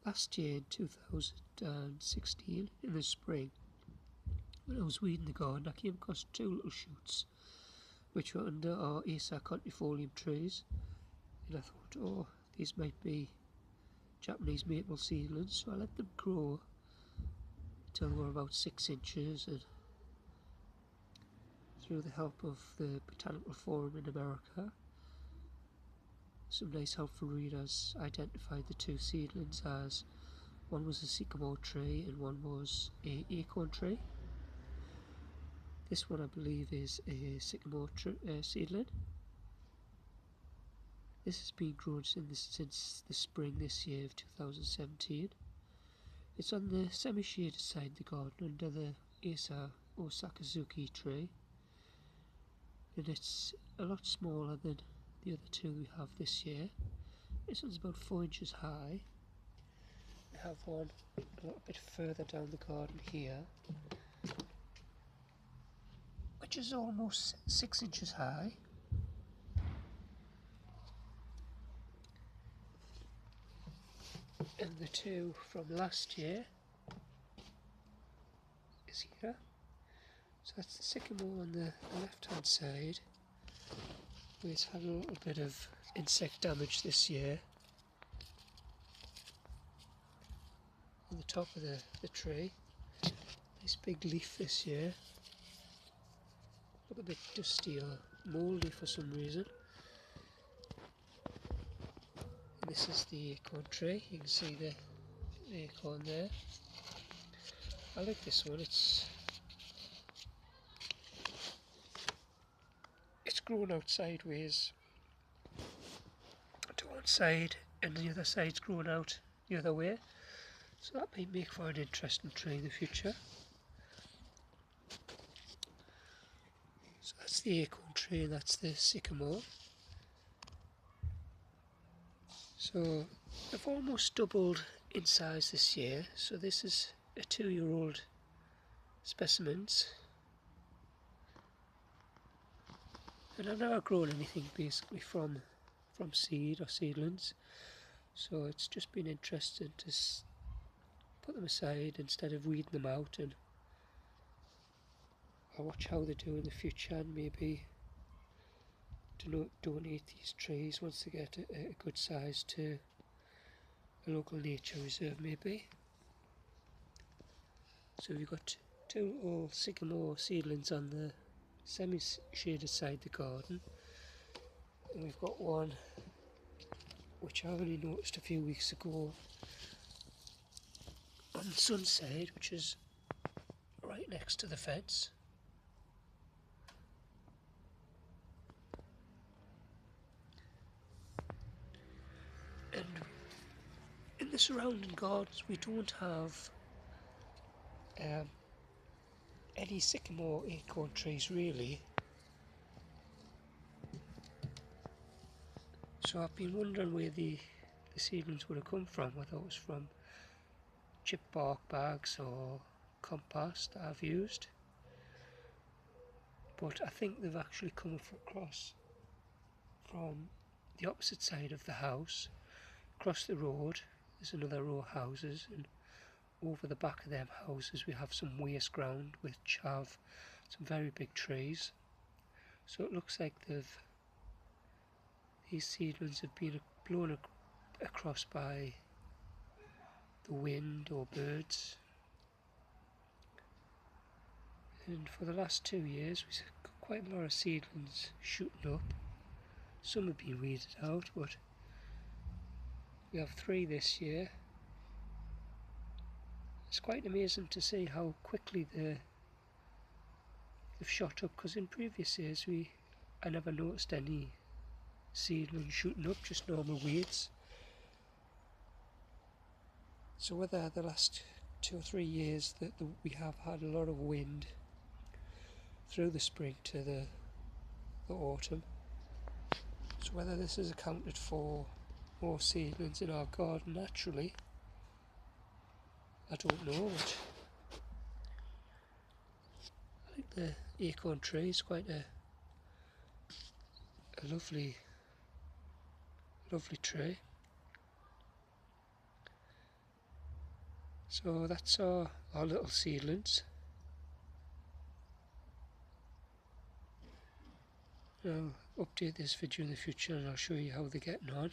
last year in 2016 in the spring, when I was weeding the garden, I came across two little shoots which were under our Acer contifolium trees, and I thought, oh, these might be Japanese maple seedlings, so I let them grow until they were about 6 inches, and through the help of the Botanical Forum in America, some nice helpful readers identified the two seedlings as one was a sycamore tree and one was a acorn tree. This one I believe is a sycamore seedling. This has been grown since the spring this year of 2017. It's on the semi-shaded side of the garden under the Acer or Sakazuki tree, and it's a lot smaller than the other two we have this year. This one's about 4 inches high. We have one a little bit further down the garden here, which is almost 6 inches high. And the two from last year is here. So that's the sycamore on the left hand side, where it's had a little bit of insect damage this year. On the top of the tree, this big leaf this year. Look a bit dusty or mouldy for some reason. And this is the acorn tree. You can see the acorn there. I like this one. It's grown out sideways to one side, and the other side's grown out the other way. So that might make for an interesting tree in the future. So that's the acorn tree and that's the sycamore. So they've almost doubled in size this year. So this is a 2-year-old specimens. And I've never grown anything basically from seed or seedlings. So it's just been interesting to put them aside instead of weeding them out, and I'll watch how they do in the future and maybe donate these trees once they get a good size to a local nature reserve maybe. So we've got two little sycamore seedlings on the semi-shaded side of the garden, and we've got one which I only noticed a few weeks ago on the sun side, which is right next to the fence. And in the surrounding gardens we don't have any sycamore acorn trees really. So I've been wondering where the seedlings would have come from, whether it was from chip bark bags or compost that I've used. But I think they've actually come across from the opposite side of the house. Across the road there's another row of houses, and over the back of them houses we have some waste ground which have some very big trees. So it looks like these seedlings have been blown across by the wind or birds. And for the last 2 years we've got quite a lot of seedlings shooting up. Some have been weeded out, but we have 3 this year. It's quite amazing to see how quickly they've shot up, because in previous years I never noticed any seedlings shooting up, just normal weeds. So whether the last 2 or 3 years that we have had a lot of wind through the spring to the autumn, so whether this has accounted for more seedlings in our garden naturally, I don't know. But I think the acorn tree is quite a lovely tree. So that's our little seedlings. I'll update this video in the future and I'll show you how they're getting on.